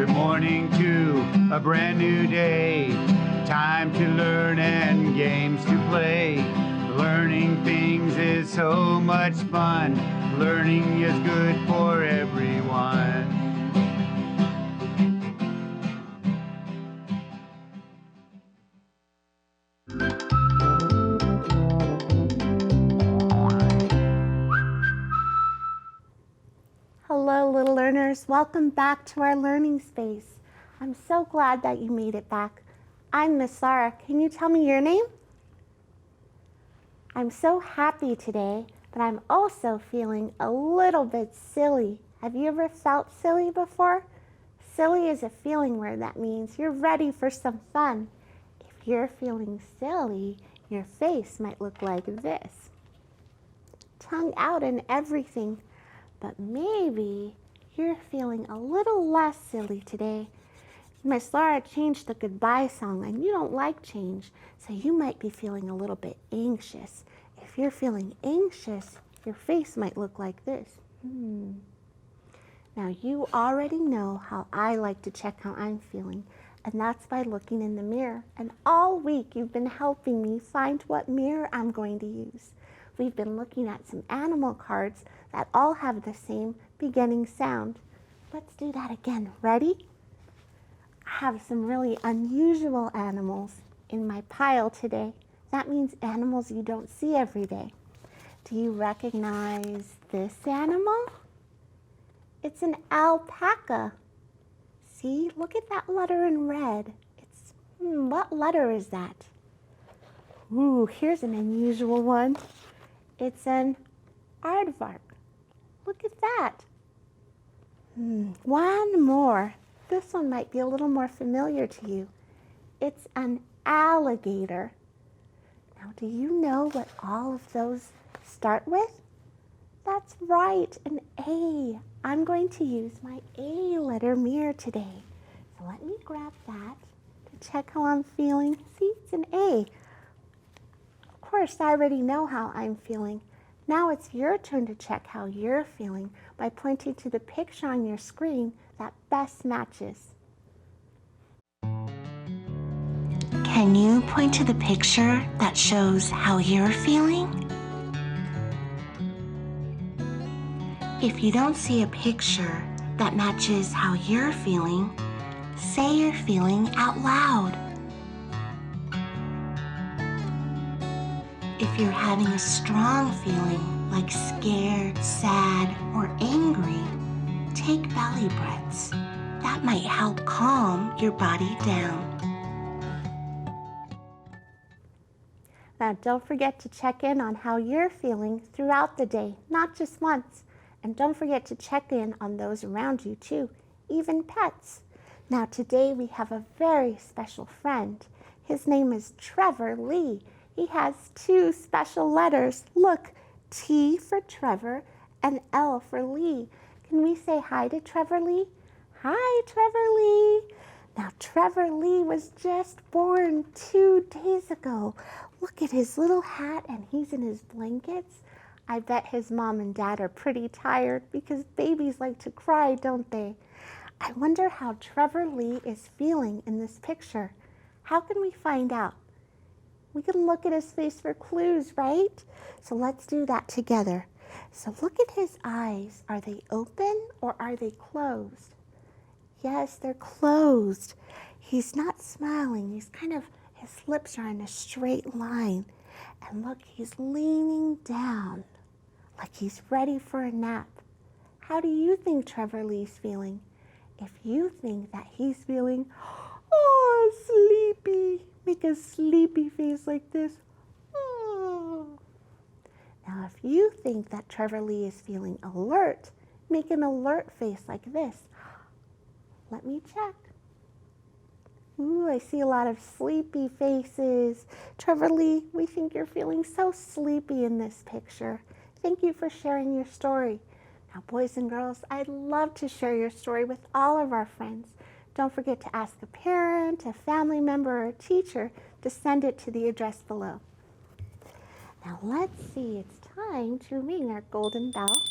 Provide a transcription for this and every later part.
Good morning to a brand new day. Time to learn and games to play. Learning things is so much fun. Learning is good for everyone. Hello, little learners. Welcome back to our learning space. I'm so glad that you made it back. I'm Miss Laura. Can you tell me your name? I'm so happy today, but I'm also feeling a little bit silly. Have you ever felt silly before? Silly is a feeling word that means you're ready for some fun. If you're feeling silly, your face might look like this. Tongue out and everything. But maybe you're feeling a little less silly today. Miss Laura changed the goodbye song and you don't like change, so you might be feeling a little bit anxious. If you're feeling anxious, your face might look like this. Now you already know how I like to check how I'm feeling, and that's by looking in the mirror. And all week you've been helping me find what mirror I'm going to use. We've been looking at some animal cards that all have the same beginning sound. Let's do that again. Ready? I have some really unusual animals in my pile today. That means animals you don't see every day. Do you recognize this animal? It's an alpaca. See, look at that letter in red. What letter is that? Ooh, here's an unusual one. It's an aardvark. Look at that. One more. This one might be a little more familiar to you. It's an alligator. Now, do you know what all of those start with? That's right, an A. I'm going to use my A letter mirror today. So let me grab that to check how I'm feeling. See, it's an A. Of course, I already know how I'm feeling. Now it's your turn to check how you're feeling by pointing to the picture on your screen that best matches. Can you point to the picture that shows how you're feeling? If you don't see a picture that matches how you're feeling, say your feeling out loud. If you're having a strong feeling like scared, sad, or angry, take belly breaths. That might help calm your body down. Now don't forget to check in on how you're feeling throughout the day, not just once. And don't forget to check in on those around you too, even pets. Now today we have a very special friend. His name is Trevor Lee. He has two special letters. Look, T for Trevor and L for Lee. Can we say hi to Trevor Lee? Hi, Trevor Lee. Now, Trevor Lee was just born 2 days ago. Look at his little hat and he's in his blankets. I bet his mom and dad are pretty tired because babies like to cry, don't they? I wonder how Trevor Lee is feeling in this picture. How can we find out? We can look at his face for clues, right? So let's do that together. So look at his eyes. Are they open or are they closed? Yes, they're closed. He's not smiling. His lips are in a straight line. And look, he's leaning down like he's ready for a nap. How do you think Trevor Lee's feeling? If you think that he's feeling, oh, sleepy, make a sleepy face like this. Oh. Now, if you think that Trevor Lee is feeling alert, make an alert face like this. Let me check. Ooh, I see a lot of sleepy faces. Trevor Lee, we think you're feeling so sleepy in this picture. Thank you for sharing your story. Now, boys and girls, I'd love to share your story with all of our friends. Don't forget to ask a parent, a family member, or a teacher to send it to the address below. Now, let's see. It's time to ring our golden bell.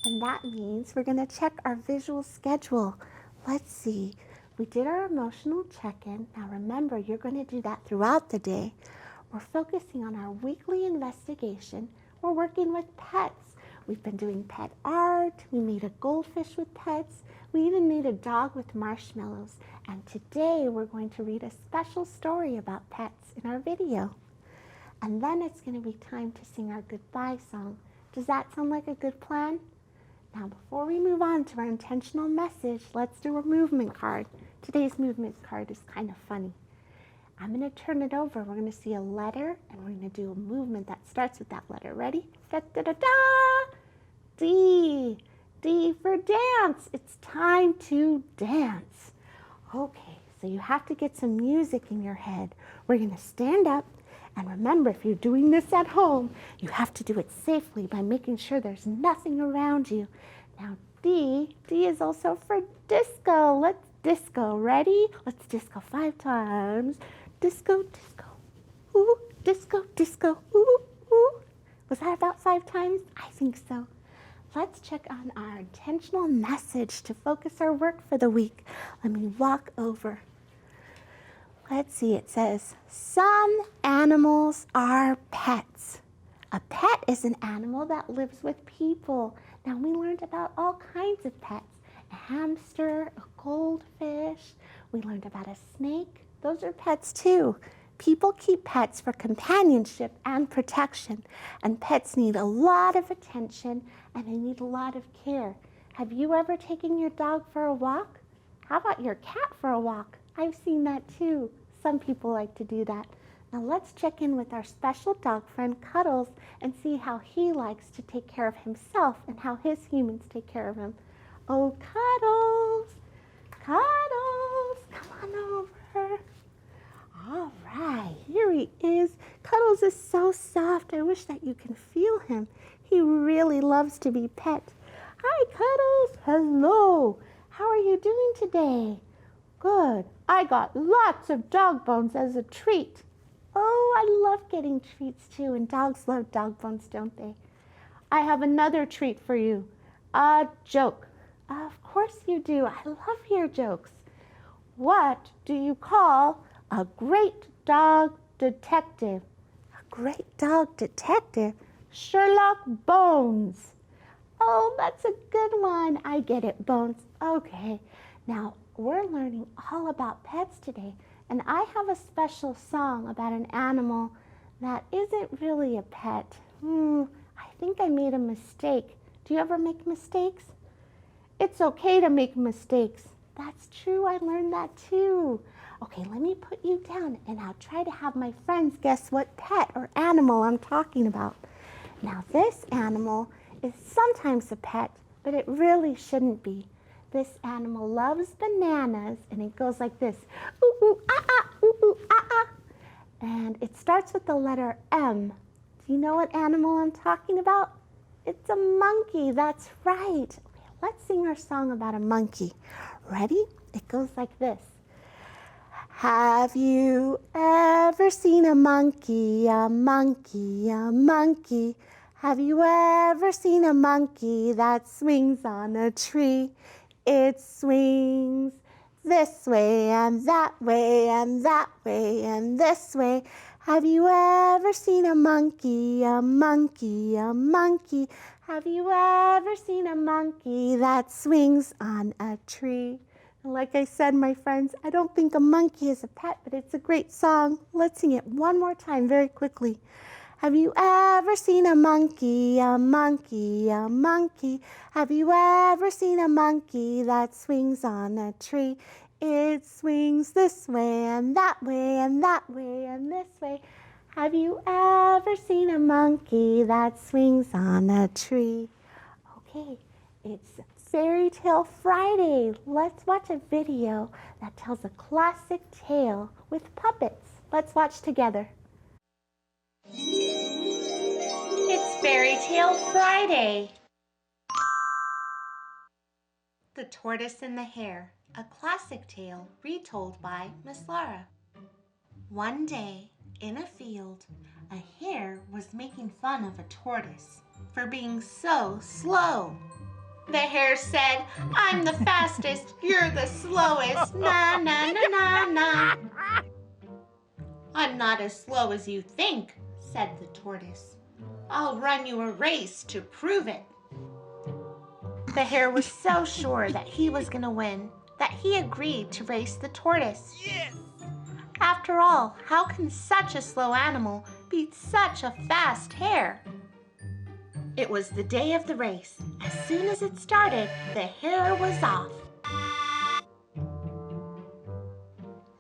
And that means we're going to check our visual schedule. Let's see. We did our emotional check-in. Now remember, you're going to do that throughout the day. We're focusing on our weekly investigation. We're working with pets. We've been doing pet art. We made a goldfish with pets. We even made a dog with marshmallows. And today we're going to read a special story about pets in our video. And then it's going to be time to sing our goodbye song. Does that sound like a good plan? Now, before we move on to our intentional message, let's do a movement card. Today's movement card is kind of funny. I'm going to turn it over. We're going to see a letter, and we're going to do a movement that starts with that letter. Ready? Da-da-da-da! D. D for dance. It's time to dance. Okay, so you have to get some music in your head. We're going to stand up. And remember, if you're doing this at home, you have to do it safely by making sure there's nothing around you. Now, D is also for disco. Let's disco. Ready? Let's disco 5 times. Disco, disco. Ooh, disco, disco. Ooh, ooh. Was that about 5 times? I think so. Let's check on our intentional message to focus our work for the week. Let me walk over. Let's see, it says, some animals are pets. A pet is an animal that lives with people. Now, we learned about all kinds of pets. A hamster, a goldfish. We learned about a snake. Those are pets too. People keep pets for companionship and protection. And pets need a lot of attention and they need a lot of care. Have you ever taken your dog for a walk? How about your cat for a walk? I've seen that too. Some people like to do that. Now let's check in with our special dog friend Cuddles and see how he likes to take care of himself and how his humans take care of him. Oh, Cuddles! Cuddles! Come on over. All right, here he is. Cuddles is so soft. I wish that you can feel him. He really loves to be pet. Hi, Cuddles. Hello. How are you doing today? Good. I got lots of dog bones as a treat. Oh, I love getting treats too, and dogs love dog bones, don't they? I have another treat for you. A joke. Of course you do. I love your jokes. What do you call a great dog detective? A great dog detective? Sherlock Bones. Oh, that's a good one. I get it, Bones. Okay. Now, we're learning all about pets today, and I have a special song about an animal that isn't really a pet. I think I made a mistake. Do you ever make mistakes? It's okay to make mistakes. That's true, I learned that too. Okay, let me put you down and I'll try to have my friends guess what pet or animal I'm talking about. Now, this animal is sometimes a pet, but it really shouldn't be. This animal loves bananas, and it goes like this. Ooh, ooh, ah, ah, ooh, ooh, ah, ah. And it starts with the letter M. Do you know what animal I'm talking about? It's a monkey, that's right. Okay, let's sing our song about a monkey. Ready? It goes like this. Have you ever seen a monkey, a monkey, a monkey? Have you ever seen a monkey that swings on a tree? It swings this way and that way and that way and this way. Have you ever seen a monkey, a monkey, a monkey? Have you ever seen a monkey that swings on a tree? And like I said, my friends, I don't think a monkey is a pet, but it's a great song. Let's sing it one more time very quickly. Have you ever seen a monkey, a monkey, a monkey? Have you ever seen a monkey that swings on a tree? It swings this way and that way and that way and this way. Have you ever seen a monkey that swings on a tree? Okay, it's Fairy Tale Friday. Let's watch a video that tells a classic tale with puppets. Let's watch together. It's Fairy Tale Friday. The Tortoise and the Hare, a classic tale retold by Miss Lara. One day, in a field, a hare was making fun of a tortoise for being so slow. The hare said, I'm the fastest, you're the slowest, na na na na na. I'm not as slow as you think, said the tortoise. I'll run you a race to prove it. The hare was so sure that he was going to win that he agreed to race the tortoise. Yes! After all, how can such a slow animal beat such a fast hare? It was the day of the race. As soon as it started, the hare was off.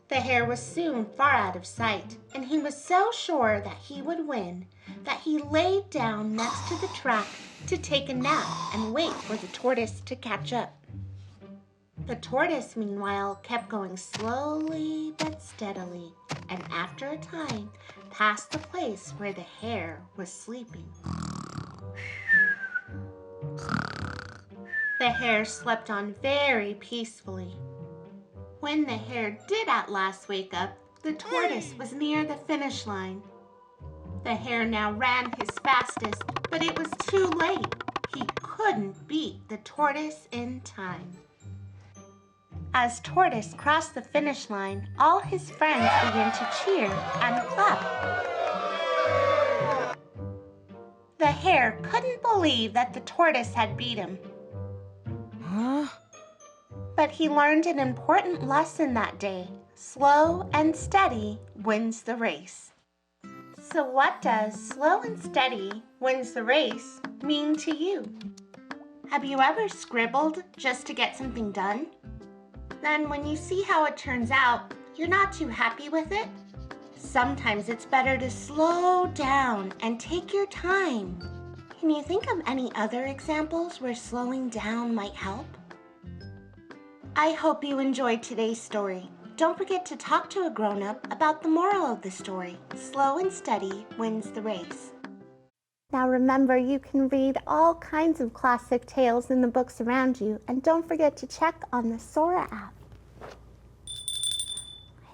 The hare was soon far out of sight, and he was so sure that he would win that he laid down next to the track to take a nap and wait for the tortoise to catch up. The tortoise, meanwhile, kept going slowly but steadily, and after a time passed the place where the hare was sleeping. The hare slept on very peacefully. When the hare did at last wake up, the tortoise was near the finish line. The hare now ran his fastest, but it was too late. He couldn't beat the tortoise in time. As Tortoise crossed the finish line, all his friends began to cheer and clap. The hare couldn't believe that the tortoise had beat him. But he learned an important lesson that day. Slow and steady wins the race. So what does slow and steady wins the race mean to you? Have you ever scribbled just to get something done? Then when you see how it turns out, you're not too happy with it? Sometimes it's better to slow down and take your time. Can you think of any other examples where slowing down might help? I hope you enjoyed today's story. Don't forget to talk to a grown-up about the moral of the story. Slow and steady wins the race. Now remember, you can read all kinds of classic tales in the books around you, and don't forget to check on the Sora app.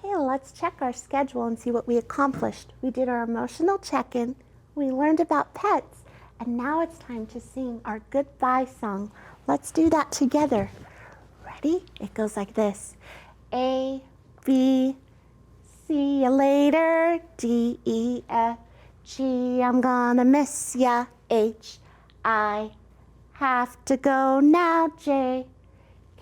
Hey, let's check our schedule and see what we accomplished. We did our emotional check-in, we learned about pets, and now it's time to sing our goodbye song. Let's do that together. Ready? It goes like this. A, B, see you later, D, E, F, G, I'm gonna miss ya, H, I, have to go now, J,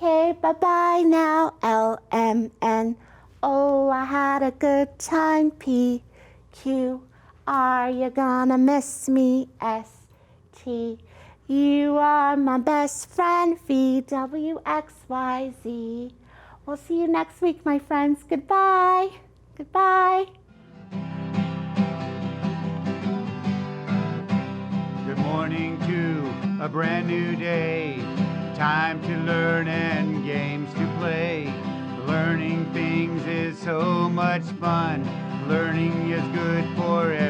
K, bye-bye now, L, M, N, O, I had a good time, P, Q, R, you're gonna miss me, S, T, you are my best friend, V, W, X, Y, Z. We'll see you next week, my friends. Goodbye. Goodbye. Good morning to a brand new day. Time to learn and games to play. Learning things is so much fun. Learning is good for everyone.